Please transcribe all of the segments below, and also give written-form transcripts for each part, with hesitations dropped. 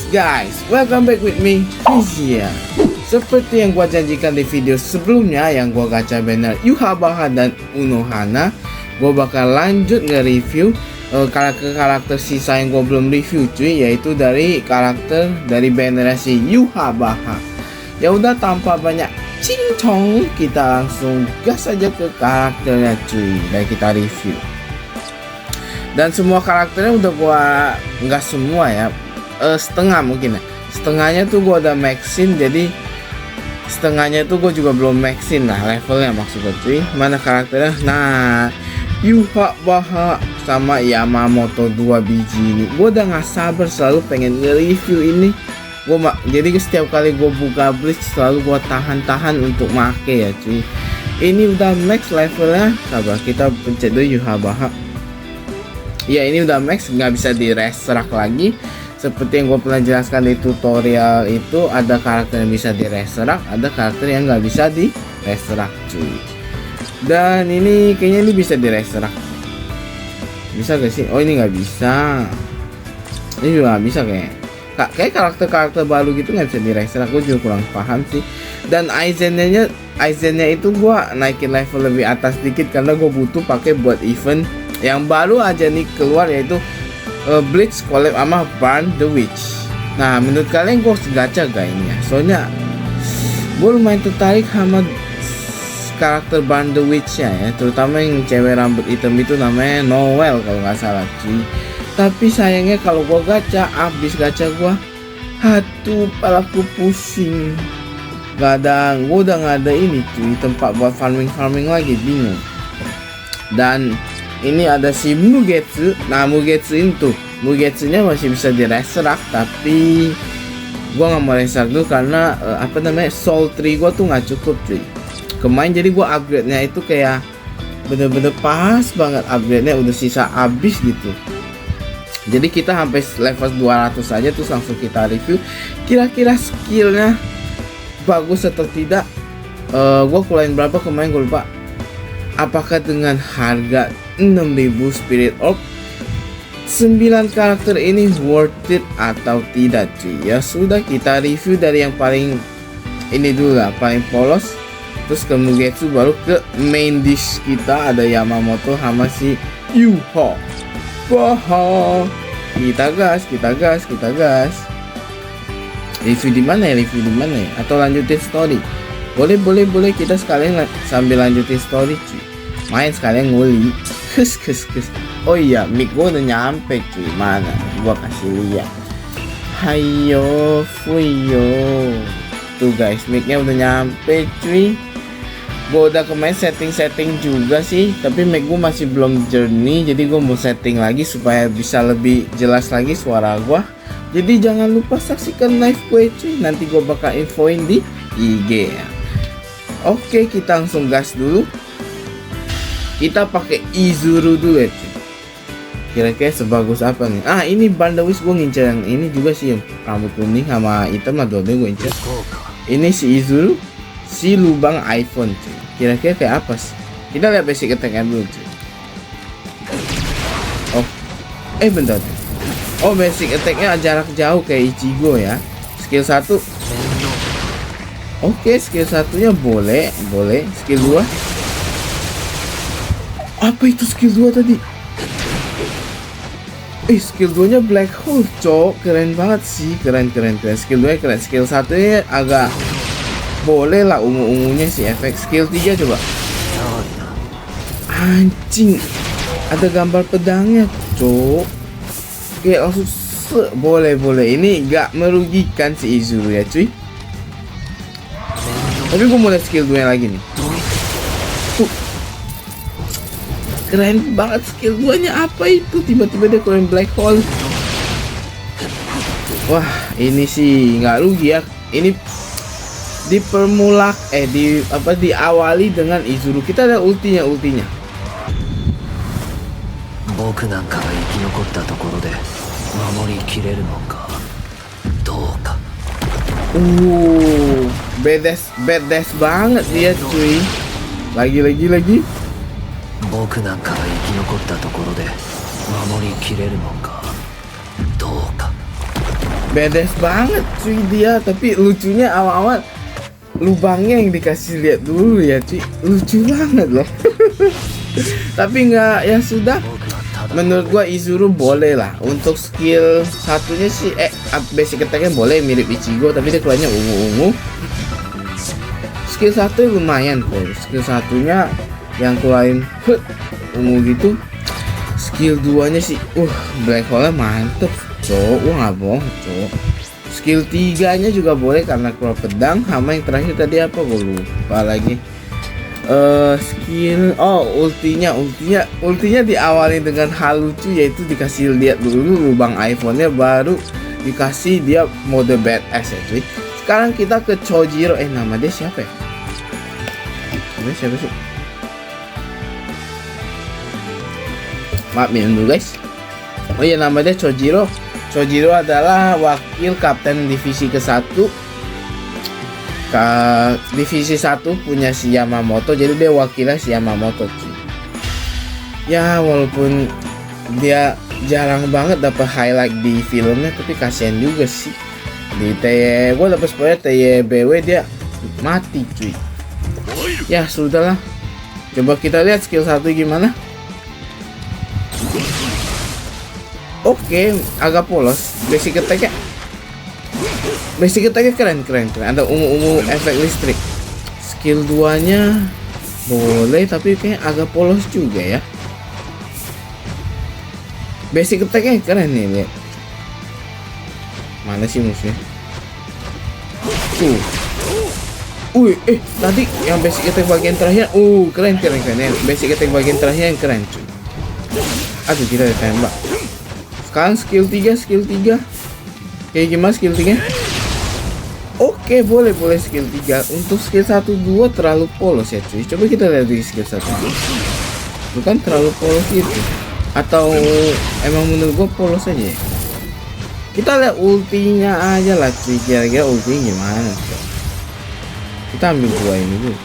guys, welcome back with me, Fizia. Seperti yang gua janjikan di video sebelumnya yang gua gacha banner Yhwach dan Unohana, gua bakal lanjut nge-review karakter-karakter sisa yang gua belum review cuy, yaitu dari karakter dari banner si Yhwach. Ya udah, tanpa banyak cincong, kita langsung gas aja ke karakternya cuy, dan kita review. Dan semua karakternya udah gua, nggak semua ya, setengah mungkin ya. Setengahnya tuh gua udah maxin, jadi setengahnya tuh gua juga belum maxin lah levelnya maksudnya cuy. Mana karakternya? Nah, Yhwach sama Yamamoto 2 biji ini. Gua udah nggak sabar, selalu pengen nge-review ini. Jadi setiap kali gua buka Bleach selalu gua tahan-tahan untuk make ya cuy. Ini udah max levelnya. Sabar, kita pencet dulu Yhwach. Ya, ini udah max, nggak bisa di restorak lagi. Seperti yang gue pernah jelaskan di tutorial itu, ada karakter yang bisa di restorak, ada karakter yang nggak bisa di restorak cuy. Dan ini kayaknya ini bisa di restorak. Bisa gak sih? Oh, ini nggak bisa. Ini juga nggak bisa kayak karakter-karakter baru gitu nggak bisa di restorak. Gue juga kurang paham sih. Dan Aizennya itu gue naikin level lebih atas dikit karena gue butuh pakai buat event yang baru aja nih keluar, yaitu Bleach collab sama Burn the Witch. Nah, menurut kalian gue harus gacha gak ini ya? Soalnya gue lumayan tertarik sama karakter Burn the Witch ya, terutama yang cewek rambut hitam itu namanya Noel kalau nggak salah cuy. Tapi sayangnya kalau gue gacha, abis gacha gue, aduh, palaku pusing. Gue udah nggak ada ini cuy, tempat buat farming lagi, bingung. Dan ini ada si Mugetsu. Nah, Mugetsunya masih bisa di restorak, tapi gua nggak mau restorak dulu karena soul tree gua tuh nggak cukup cuy kemarin. Jadi gua upgrade-nya itu kayak bener-bener pas banget, upgrade-nya udah sisa abis gitu. Jadi kita sampai level 200 aja, terus langsung kita review kira-kira skillnya bagus atau tidak. Gua keluarin berapa kemarin, gua lupa. Apakah dengan harga 6.000 Spirit Orb 9 karakter ini worth it atau tidak cuy? Ya sudah, kita review dari yang paling ini dulu lah, paling polos, terus ke Mugetsu, baru ke main dish kita, ada Yamamoto sama si Yhwach. Wah, kita gas. Review di mana ya? Atau lanjutin story? Boleh, kita sekalian sambil lanjutin story cuy. Main sekalian nguli. Kes. Oh iya, mic gua udah nyampe cuy. Mana? Gua kasih lihat. Hayo, fuyo. Tuh guys, micnya udah nyampe cuy. Gua udah kemarin setting juga sih, tapi mic gua masih belum jernih. Jadi gua mau setting lagi supaya bisa lebih jelas lagi suara gua. Jadi jangan lupa saksikan live gue cuy. Nanti gua bakal infoin di IG ya. Oke, kita langsung gas dulu. Kita pakai Izuru dulu ya cuy. Kira-kira sebagus apa nih? Ah, ini Burn the Witch, gue ngincer yang ini juga sih, yang rambut kuning sama hitam lah, dua-duanya gue incer. Ini si Izuru, si lubang iPhone cuy. Kira-kira kayak apa sih? Kita lihat basic attack-nya dulu cuy. Oh, bentar. Oh, basic attack-nya jarak jauh kayak Ichigo ya. Skill 1. Oke, skill 1-nya boleh. Skill 2. Apa itu skill 2 tadi? Skill 2 nya black hole cok. Keren banget sih. Keren. Skill 2 nya keren. Skill 1 nya agak boleh lah, ungu-ungunya sih efek. Skill 3 coba. Anjing, ada gambar pedangnya cok. Oke, langsung boleh. Ini gak merugikan si Izuru ya cuy. Tapi gue mau lihat skill 2 nya lagi nih. Keren banget skill 2-nya. Apa itu? Tiba-tiba dia keluarin black hole. Wah, ini sih nggak rugi ya. Ini diawali dengan Izuru. Kita ada ultinya. Badass banget dia cuy. Lagi. 僕なんかが生き残ったところで守りきれるのかどうか。Badass banget cuy dia, tapi lucunya awal-awal lubangnya yang dikasih lihat dulu ya cuy, lucu banget loh. Tapi nggak, ya sudah, menurut gua Izuru boleh lah. Untuk skill satunya sih basic attack-nya boleh mirip Ichigo, tapi dia keluarnya ungu-ungu. Skill satu lumayan kok, skill satunya yang keluarin ungu gitu. Skill 2-nya sih black hole-nya mantep cok, nggak bohong cok. Skill 3-nya juga boleh karena keluar pedang. Sama yang terakhir tadi apa gue lupa lagi. Skill ultinya diawali dengan hal lucu, yaitu dikasih lihat dulu lubang iPhone-nya, baru dikasih dia mode badass ya cuy. Sekarang kita ke Chojiro. Nama dia siapa ya? Namanya siapa sih? Maaf minum dulu guys. Oh iya, nama dia Chojiro. Chojiro adalah wakil kapten divisi ke-1. Divisi 1 punya si Yamamoto, jadi dia wakilnya si Yamamoto cuy. Ya walaupun dia jarang banget dapat highlight di filmnya, tapi kasihan juga sih. Di gue dapat spoiler TYBW dia mati cuy. Ya sudahlah, coba kita lihat skill 1 gimana. Oke, agak polos. Basic attack-nya keren. Ada ungu-ungu efek listrik. Skill 2-nya boleh, tapi kayaknya agak polos juga ya. Basic attack-nya keren nih, lihat. Mana sih musuhnya? Tadi yang basic attack bagian terakhir, keren ya. Basic attack bagian terakhir yang keren cuy. Aduh, kita ditembak. Sekarang skill 3. Kayak gimana skill 3? Oke, boleh skill 3. Untuk skill 1 2 terlalu polos ya cuy. Coba kita lihat di skill 1. Bukan terlalu polos gitu. Atau emang menurut gua polos aja ya? Kita lihat ultinya aja lah cuy. Kira-kira ultinya gimana cuy. Kita ambil dua ini dulu.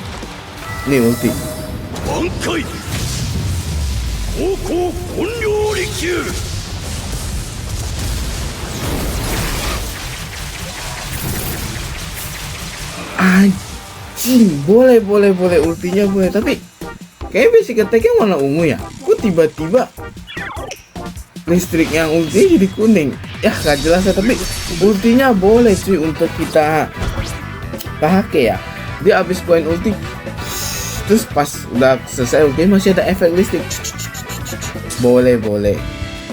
Ini ulti. Anjing, boleh ultinya boleh, tapi kayak basic attack-nya warna ungu ya. Kok tiba-tiba listrik yang ulti jadi kuning? Ya gak jelas ya, tapi ultinya boleh cuy untuk kita pakai ya. Dia habis poin ulti, terus pas udah selesai ulti masih ada efek listrik. Boleh.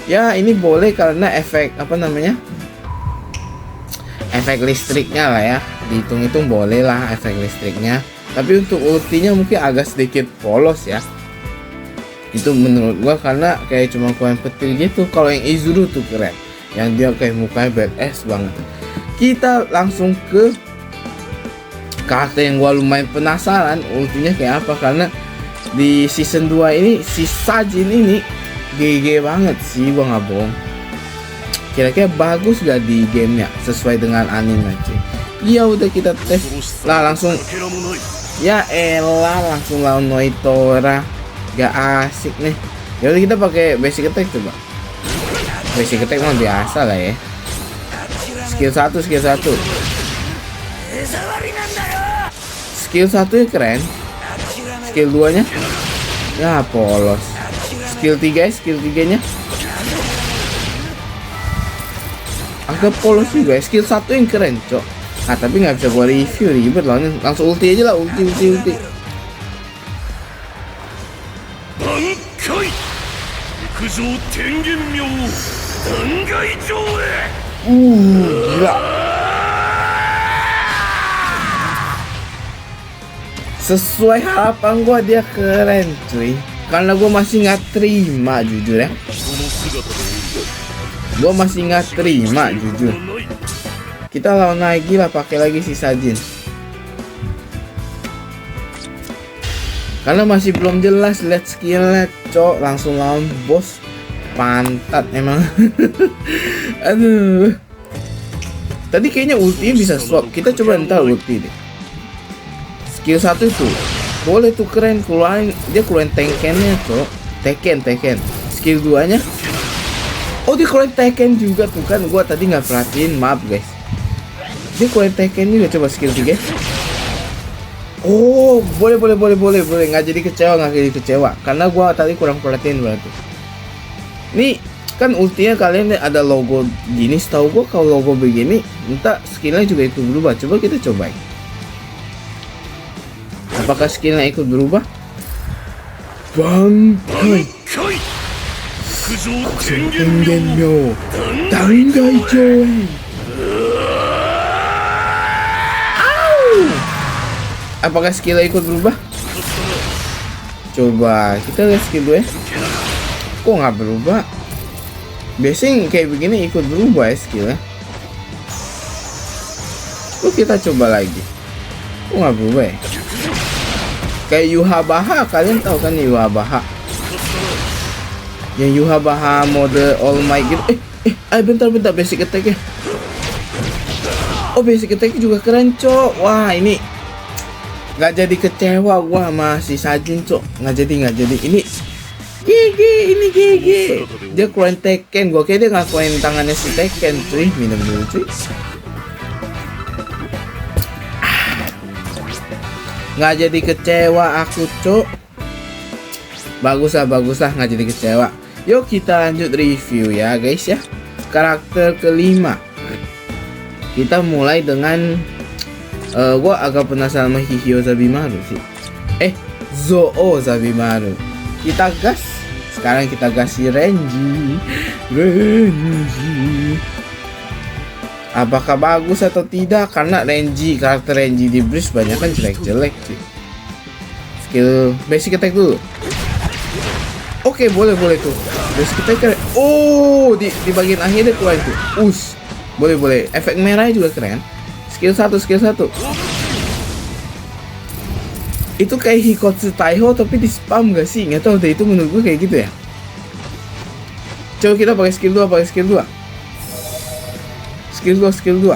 Ya ini boleh karena efek efek listriknya lah ya, dihitung-hitung boleh lah efek listriknya. Tapi untuk ultinya mungkin agak sedikit polos ya, itu menurut gua, karena kayak cuma keluar petir gitu. Kalau yang Izuru tuh keren, yang dia kayak mukanya badass banget. Kita langsung ke karakter yang gua lumayan penasaran ultinya kayak apa, karena di season 2 ini si Sajin ini GG banget sih, gua nggak bohong. Kira-kira bagus gak di gamenya sesuai dengan anime cuy. Ya udah, kita tes lah langsung. Ya elah, langsung lawan Noitora, gak asik nih. Ya udah, kita pakai basic attack coba. Basic attack mah biasa lah ya. Skill 1. Skill 1-nya keren. Skill 2-nya ya polos. Skill 3-nya agak polos juga. Skill 1 yang keren cok. Tapi nggak bisa gua review, ribet lah. Langsung ulti aja lah, ulti. Gila. Sesuai harapan gua, dia keren cuy. Karena gua masih nggak terima jujur ya. Jujur. Kita lawan lagi lah, pakai lagi si Sajin. Karena masih belum jelas lihat skillnya cok, langsung lawan bos pantat emang. Aduh. Tadi kayaknya ulti bisa swap. Kita coba ntar ulti deh. Skill 1 tuh boleh tuh, keren, keluarin tankennya cok. Teken. Skill 2-nya Oh, dia keluarin Tekken juga tuh kan. Gua tadi nggak perhatiin, maaf guys. Dia keluarin Tekken juga, coba skill 3. Oh, boleh. Nggak jadi kecewa. Karena gua tadi kurang perhatiin berarti. Nih, kan ultinya kalian ada logo gini. Setahu gua kalau logo begini, entah skillnya juga ikut berubah. Coba kita cobain. Apakah skillnya ikut berubah? Bangkai Tengenmyo Dangai Joy. Apakah skillnya ikut berubah? Coba kita lihat skill gue. Kok nggak berubah? Biasanya kayak begini ikut berubah ya skillnya. Lalu kita coba lagi. Kok nggak berubah ya? Kayak Yuhabaha, kalian tahu kan Yuhabaha? Yang Yuhabaha mode All Might gitu. Bentar basic attack-nya. Oh, basic attack juga keren, cok. Wah, ini nggak jadi kecewa gua sama si Sajun, cok. Nggak jadi. Ini GG. Dia keluarin Tekken. Gua kira dia nggak keluarin tangannya si Tekken, cuy. Minum dulu, cuy. Nggak jadi kecewa aku, cok. Bagus lah nggak jadi kecewa. Yuk kita lanjut review ya guys ya. Karakter kelima. Kita mulai dengan gua agak penasaran sama Hihio Zabimaru sih. Zou Zabimaru. Kita gas. Sekarang kita gas si Renji. Apakah bagus atau tidak? Karena karakter Renji di Breeze banyak kan jelek sih. Skill basic attack dulu. Oke, boleh tuh. Basic attack keren. Oh, di bagian akhirnya keluar itu. Boleh. Efek merahnya juga keren. Skill 1. Itu kayak Hikotsu Taiho tapi di spam gak sih? Nggak tahu deh, itu menurut gue kayak gitu ya. Coba kita pakai skill 2. Skill 2.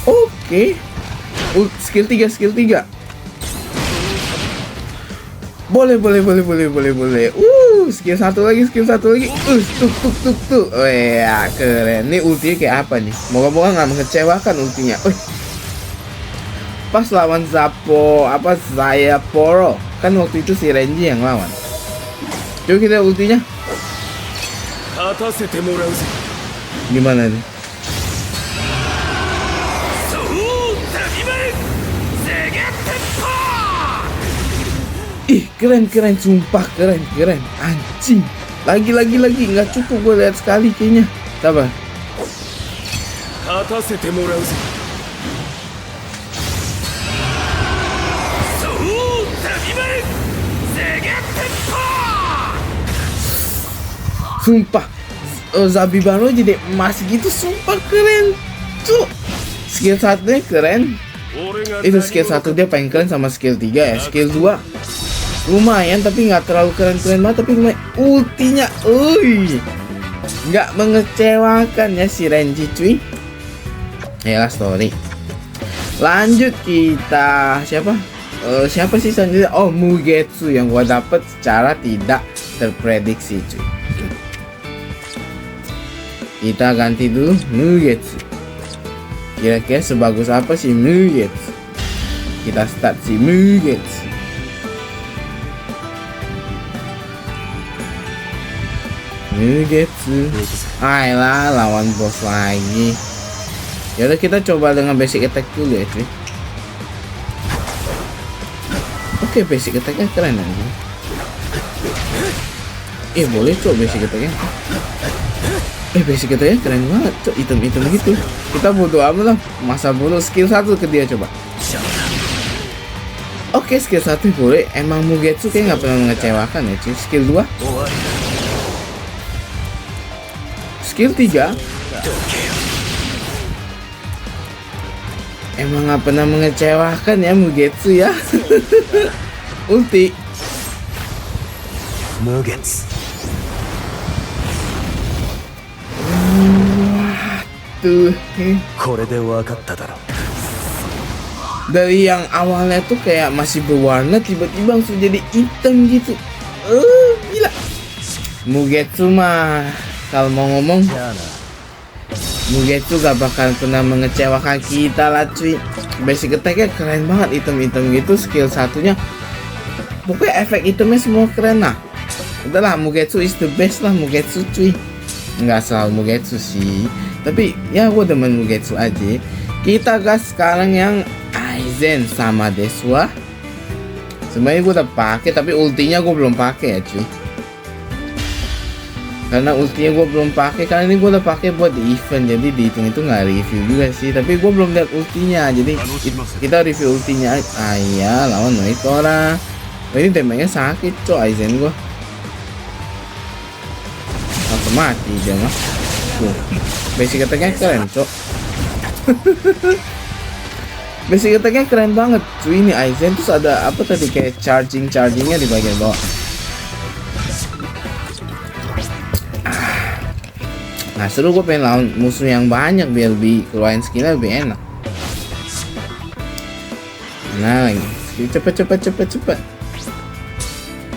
Oke. Skill 3. Boleh. Skill 1 lagi. Tuk. Oh ya, keren. Ini ultinya kayak apa nih? Moga-moga nggak mengecewakan ultinya. Pas lawan Zayaporo. Kan waktu itu si Renji yang lawan. Coba kita ultinya. Gimana nih? Keren, sumpah keren. Anjing. Lagi nggak cukup gue lihat sekali kayaknya. Sabar. Sumpah Zabimaru jadi emas gitu, sumpah keren tuh. Skill 1-nya keren. Itu skill 1 dia paling keren sama skill 3 ya. Skill 2 lumayan tapi nggak terlalu keren banget, tapi lumayan. Ultinya nggak mengecewakan ya si Renji, cuy. Ya story. Lanjut kita siapa sih selanjutnya? Oh, Mugetsu yang gua dapet secara tidak terprediksi, cuy. Kita ganti dulu Mugetsu. Kira-kira sebagus apa sih Mugetsu? Kita start si Mugetsu. Ayolah, lawan bos lagi. Yaudah kita coba dengan basic attack dulu ya, cuy. Oke, basic attack-nya keren aja. Boleh coba basic attack-nya. Basic attack-nya keren banget, cok. Item-item gitu. Kita bodo amat lah. Masa bodoh. Skill 1 ke dia coba. Oke, skill 1 boleh. Emang Mugetsu kayak nggak pernah mengecewakan ya, cuy. Skill 2. Skill 3. Emang nggak pernah mengecewakan ya Mugetsu ya. Ulti. Mugetsu. Tuh. Dari yang awalnya tuh kayak masih berwarna, tiba-tiba langsung jadi hitam gitu. Mugetsu mah kalau mau ngomong, じゃあな。 Mugetsu gak bakal pernah mengecewakan kita lah cuy. Basic attack-nya keren banget, item-item gitu, skill satunya. Pokoknya efek itemnya semua keren lah. Udahlah, Mugetsu is the best lah, Mugetsu cuy. Nggak selalu Mugetsu sih, tapi ya gue demen Mugetsu aja. Kita gas sekarang yang Aizen sama Deswa. Sebenarnya gue udah pakai, tapi ultinya gue belum pakai ya cuy. Karena ultinya gue belum pakai, karena ini gue udah pakai buat di event, jadi dihitung itu nggak review juga sih. Tapi gue belum lihat ultinya, jadi kita review ultinya. Iya, lawan Noitora. Oh, ini damage-nya sakit coy, Aizen gue. Langsung mati dia mah. Tuh, basic attack-nya keren cok. Basic attack-nya keren banget cuy ini Aizen. Terus ada apa tadi, kayak chargingnya di bagian bawah. Nah seru, gue pengen lawan musuh yang banyak biar lebih keluarin skillnya lebih enak. Nah lagi cepet.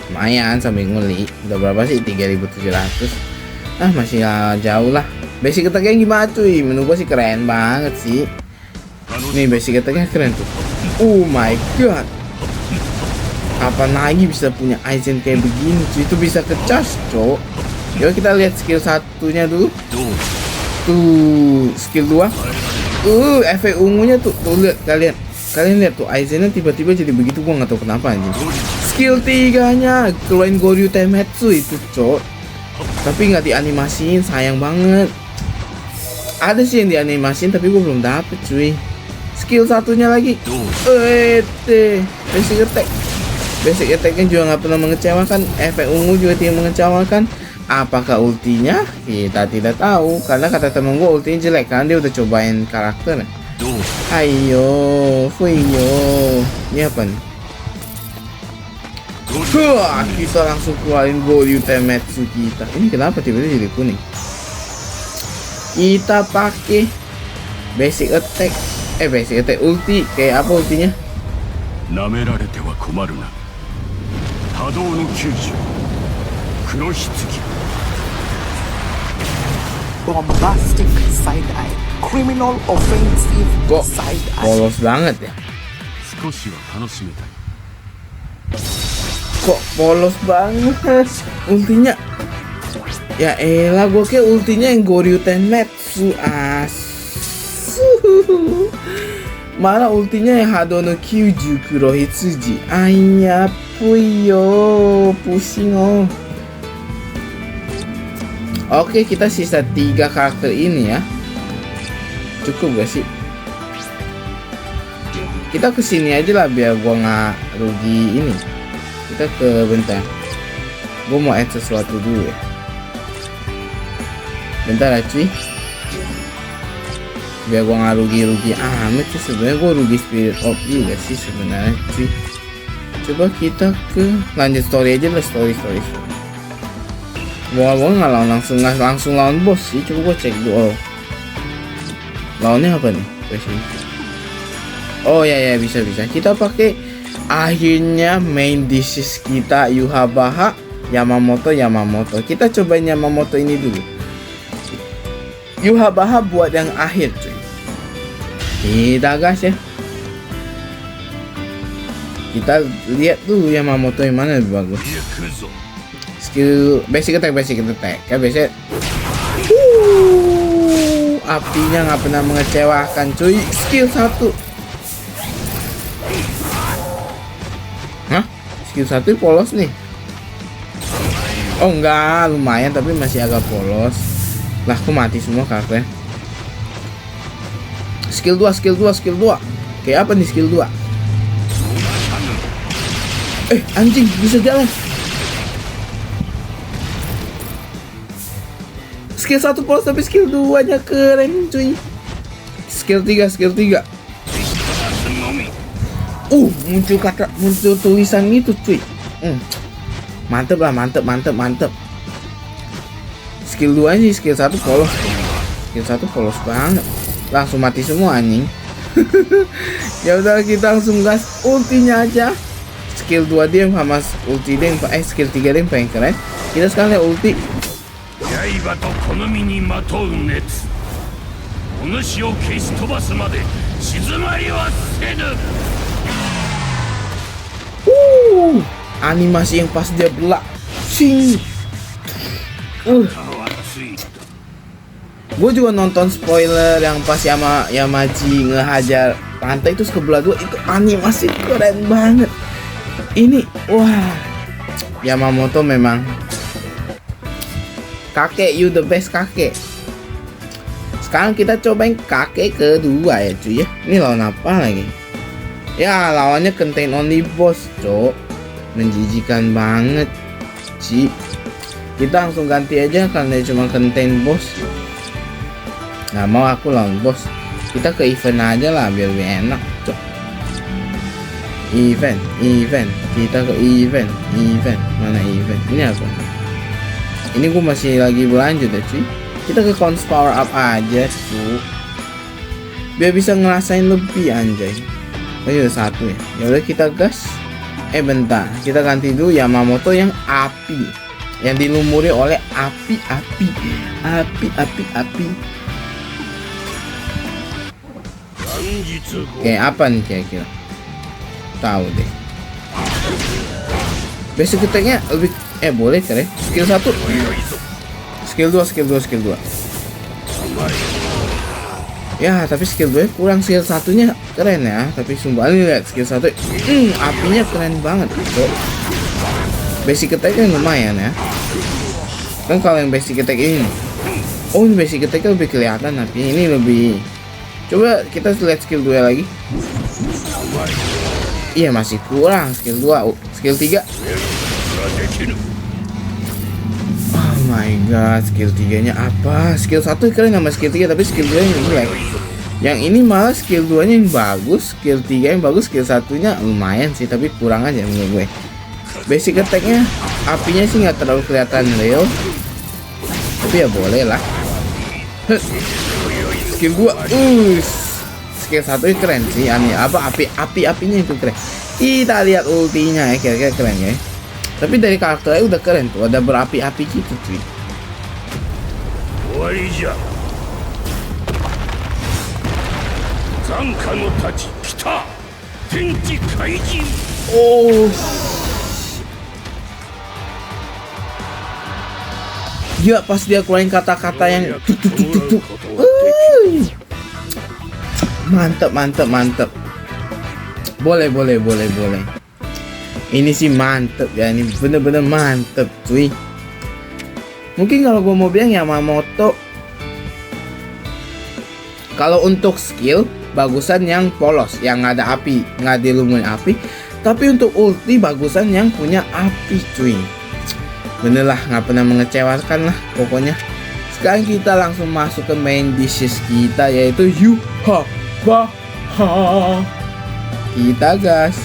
Lumayan sampai nguli. Udah berapa sih, 3700. Masih jauh lah. Basic attack-nya gimana cuy? Menurut gue sih keren banget sih. Nih basic attack-nya keren tuh. Oh my god, kapan lagi bisa punya Aizen kayak begini cuy? Itu bisa ke charge cok. Yuk kita lihat skill satunya dulu. Tuh skill 2. Efek ungunya tuh lihat kalian lihat tuh, Aizennya tiba-tiba jadi begitu, gua nggak tahu kenapa anjing. Skill 3-nya keluarin Goryu Temetsu itu cok, tapi nggak dianimasiin, sayang banget. Ada sih yang dianimasin tapi gua belum dapet cuy. Skill satunya lagi basic attack-nya juga nggak pernah mengecewakan. Efek ungu juga tidak mengecewakan. Apakah ultinya? Kita tidak tahu, karena kata temen gue ultinya jelek kan, dia udah cobain karakter. Ayo, Fuyo. Ini apa nih? Kita langsung keluarin Goryu Temetsu kita. Ini kenapa tiba-tiba jadi kuning? Kita pakai basic attack. Basic attack ulti. Kayak apa ultinya? 舐められては困るな。多動の90黒棺 bombastic side eye, criminal offensive Kok side eye. polos banget ya? 少しは楽しめたい。 Kok polos banget ultinya? Ya elah, gue kayak ultinya yang Goryu Tenmetsu malah ultinya yang Hadono Kyuju Kurohitsuji. Ayah puyo, pusing oh. Oke, kita sisa 3 karakter ini ya. Cukup gak sih? Kita kesini aja lah biar gua nggak rugi ini. Kita ke bentar. Gua mau add sesuatu dulu ya. Bentar ya cuy. Biar gua nggak rugi amat sih sebenarnya. Gua rugi Spirit of juga sih sebenarnya cuy. Coba kita ke lanjut story aja lah, story. Gua nggak langsung lawan bos sih. Coba gua cek dulu. Lawannya apa nih? Oh ya bisa. Kita pakai akhirnya main disease kita Yhwach Yamamoto. Kita cobain Yamamoto ini dulu. Yhwach buat yang akhir cuy. Kita gas ya. Kita lihat dulu Yamamoto yang mana lebih bagus. Skill basic attack ya biasanya. Apinya nggak pernah mengecewakan cuy. Skill 1. Skill 1 polos nih. Oh enggak, lumayan tapi masih agak polos. Lah aku mati semua karakternya. Skill 2. Kayak apa nih skill 2? Anjing bisa jalan. Skill 1 polos tapi skill 2 nya keren cuy. Skill 3. Muncul tulisan gitu cuy. Mantep. Skill 2 sih, skill 1 polos. Skill 1 polos banget. Langsung mati semua anjing. Ya udah kita langsung gas ultinya aja. skill 2 dia sama ulti dia skill 3 dia yang paling keren. Kita sekarang lihat ulti. 刃とこの身にまとう熱お主を消し飛ばすまで静まりはせぬ Animasi yang pas dia belak. Cing. Gue juga nonton spoiler yang pas Yamaji ngehajar pantai itu sebelah dua, itu animasi keren banget. Ini wah, Yamamoto memang kakek, you the best kakek. Sekarang kita cobain kakek kedua ya cuy ya. Ini lawan apa lagi? Ya lawannya contain only boss cok. Menjijikan banget Ci. Kita langsung ganti aja karena cuma contain boss. Nggak mau aku lawan boss. Kita ke event aja lah biar lebih enak cok. Event kita ke event. Mana event? Ini apa? Ini gue masih lagi berlanjut ya cuy. Kita ke cons power up aja cuy, biar bisa ngerasain lebih anjay. Tadi udah satu ya. Yaudah kita gas. Bentar, kita ganti dulu Yamamoto yang api, yang dilumuri oleh api. Kayak apa nih kira-kira? Tahu deh. Basic attack-nya lebih boleh keren. Skill 1, skill 2. Ya, tapi skill 2 kurang, skill 1-nya keren ya. Tapi sumpah ini lihat skill 1, apinya keren banget. Bro. Basic attack-nya lumayan ya. Kan kalau yang basic attack ini, ini basic attack-nya lebih kelihatan, tapi ini lebih. Coba kita lihat skill 2 lagi. Iya, masih kurang skill 2, skill 3. Oh my god, skill 3-nya apa? Skill 1 keren sama skill 3, tapi skill 2-nya jelek. Yang ini malah skill 2-nya yang bagus, skill 3 yang bagus, skill 1-nya lumayan sih, tapi kurang aja menurut gue. Basic attack-nya, apinya sih nggak terlalu kelihatan real, tapi ya boleh lah. Skill 2, skill 1 keren sih, aneh apa apinya itu keren. Kita lihat ultinya ya, kira-kira keren ya. Tapi dari karakternya udah keren tuh, ada berapi-api gitu cuy. Gila pas dia keluarin kata-kata yang tuk. Mantep. Boleh. Ini sih mantep ya, ini bener-bener mantep cuy. Mungkin kalau gue mau bilang Yamamoto, kalau untuk skill bagusan yang polos, yang nggak ada api, nggak dilumurin api. Tapi untuk ulti bagusan yang punya api cuy. Bener lah, nggak pernah mengecewakan lah pokoknya. Sekarang kita langsung masuk ke main dishes kita, yaitu Yhwach. Kita gas.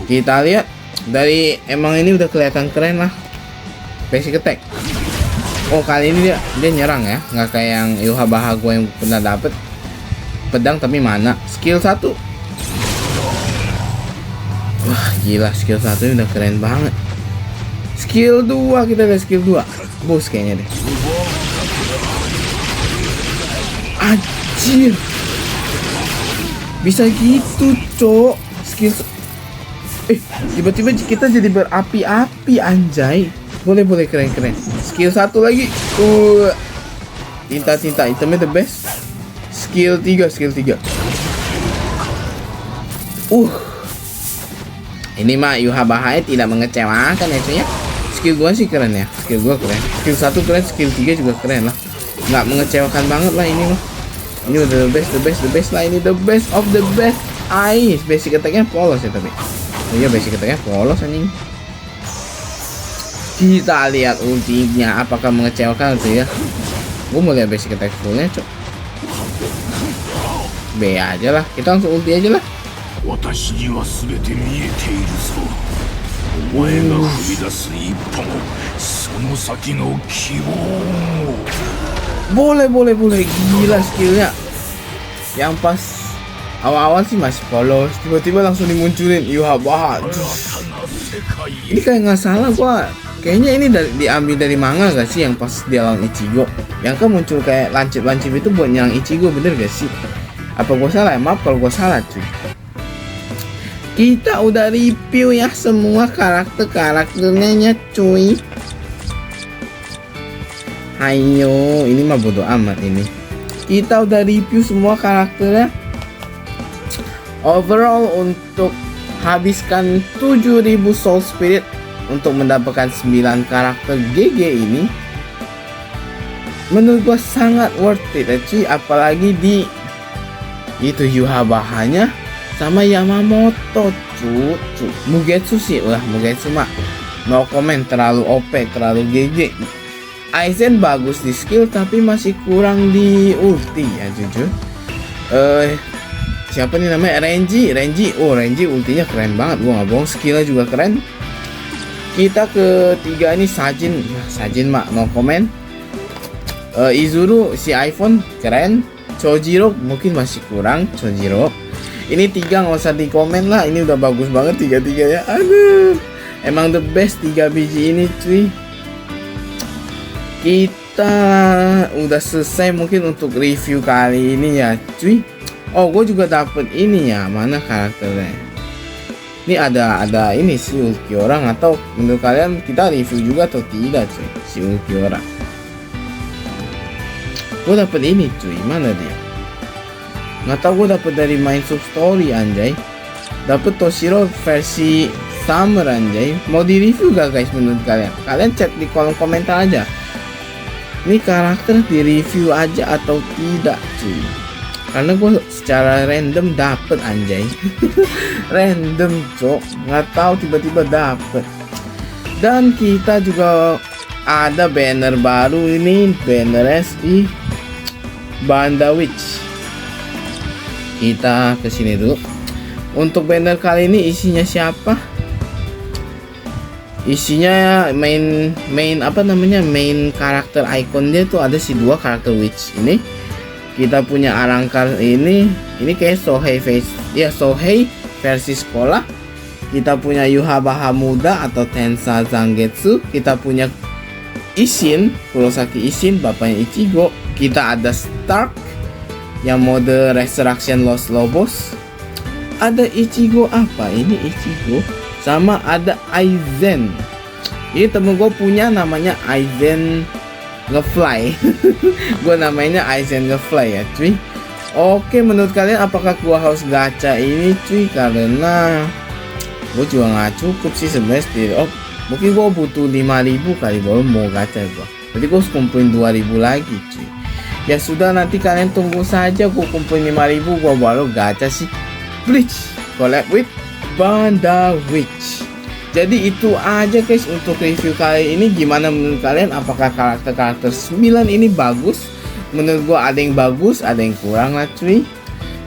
Kita lihat dari emang ini udah kelihatan keren lah. Basic attack. Oh kali ini dia nyerang ya, nggak kayak yang Yhwach gue yang pernah dapet pedang tapi mana. Skill 1. Wah gila, skill 1 udah keren banget. Skill 2, kita lihat skill 2. Bos kayaknya deh. Anjir. Bisa gitu, cok. Skill tiba-tiba kita jadi berapi-api anjay. Boleh keren. Skill 1 lagi. Tinta itemnya the best. Skill 3. Ini mah Yhwach tidak mengecewakan ya cuy ya. Skill 2 sih keren ya. Skill 2 keren. Skill 1 keren, skill 3 juga keren lah. Nggak mengecewakan banget lah ini mah. Ini udah the best lah, ini the best of the best. Basic attack-nya polos ya tapi. Iya basic attack-nya polos anjing. Kita lihat ultinya apakah mengecewakan tuh ya. Gue mau lihat basic attack fullnya cok. B aja lah, kita langsung ulti aja lah. Boleh. Gila skillnya. Yang pas awal-awal sih masih polos, tiba-tiba langsung dimunculin Yhwach. Ini kayak nggak salah gua, kayaknya ini diambil dari manga gak sih, yang pas dia lawan Ichigo, yang kan muncul kayak lancip itu buat nyerang Ichigo, bener gak sih? Apa gua salah ya? Maaf kalau gua salah cuy. Kita udah review ya semua karakternya cuy. Ayo, ini mah bodo amat ini. Kita udah review semua karakternya. Overall untuk habiskan 7000 soul spirit untuk mendapatkan 9 karakter GG ini, menurut gua sangat worth it cuy. Apalagi di itu Yhwach-nya sama Yamamoto cuy. Mugetsu sih, Mugetsu mah no comment, terlalu OP, terlalu GG. Aizen bagus di skill tapi masih kurang di ulti ya jujur. Siapa nih namanya? Renji. Oh, Renji ultinya keren banget, gua nggak bohong, skillnya juga keren. Kita ketiga ini Sajin mah no comment. Izuru si iPhone keren. Chojiro mungkin masih kurang. Chojiro ini 3 nggak usah di komen lah, ini udah bagus banget 3 ya. Aduh, emang the best 3 biji ini cuy. Kita udah selesai mungkin untuk review kali ini ya cuy. Oh, gue juga dapet ini ya, mana karakternya? Ini ada ini si Ulquiorra, atau menurut kalian kita review juga atau tidak cuy si Ulquiorra? Gue dapet ini cuy, mana dia? Nggak tahu, gue dapet dari main sub story anjay. Dapet Toshiro versi Summer anjay. Mau di review gak guys menurut kalian? Kalian chat di kolom komentar aja. Ini karakter di review aja atau tidak cuy? Karena gue secara random dapet anjay. Random cok, nggak tahu tiba-tiba dapet. Dan kita juga ada banner baru ini, banner SI Banda Witch. Kita kesini dulu. Untuk banner kali ini isinya siapa? Isinya main apa namanya, main karakter icon dia tuh ada si 2 karakter witch ini. Kita punya Arrancar ini kayak Sohei face ya, Sohei versi sekolah. Kita punya Yhwach muda atau Tensa Zangetsu. Kita punya Isshin, Kurosaki Isshin, bapaknya Ichigo. Kita ada Stark yang mode Resurrection Los Lobos. Ada Ichigo apa? Ini Ichigo. Sama ada Aizen. Ini temen gue punya namanya Aizen Ngefly. Gue namanya Aizen Ngefly ya cuy. Oke, menurut kalian apakah gua harus gacha ini cuy? Karena gue juga nggak cukup sih sebenarnya spirit of. Mungkin gue butuh 5.000 kali baru mau gacha gua. Jadi gue harus kumpulin 2.000 lagi cuy. Ya sudah, nanti kalian tunggu saja gue kumpulin 5.000 gue baru gacha sih Bleach collab with Banda Witch. Jadi itu aja guys untuk review kali ini. Gimana menurut kalian? Apakah karakter 9 ini bagus? Menurut gua ada yang bagus, ada yang kurang lah cuy.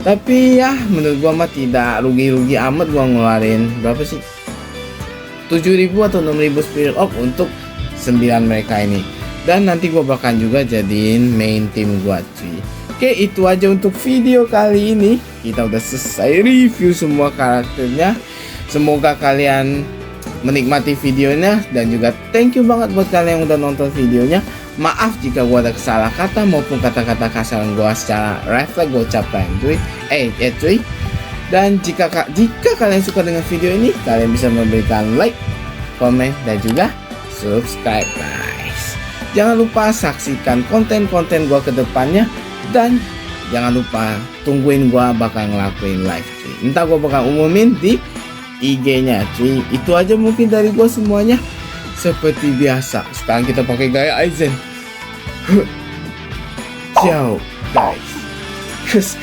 Tapi ya menurut gua mah tidak rugi-rugi amat gua ngeluarin berapa sih? 7.000 atau 6.000 spirit of untuk 9 mereka ini. Dan nanti gua bakal juga jadiin main tim gua cuy. Oke, itu aja untuk video kali ini. Kita udah selesai review semua karakternya. Semoga kalian menikmati videonya, dan juga thank you banget buat kalian yang udah nonton videonya. Maaf jika gua ada salah kata maupun kata-kata kasar gua secara refleks gua ucapkan cuy. Cuy. Dan jika kalian suka dengan video ini, kalian bisa memberikan like, komen, dan juga subscribe guys. Jangan lupa saksikan konten-konten gua ke depannya. Dan jangan lupa tungguin gua bakal ngelakuin live cuy. Entah gua bakal umumin di IG-nya cuy. Itu aja mungkin dari gua semuanya. Seperti biasa, sekarang kita pakai gaya Aizen. Ciao guys. Kus.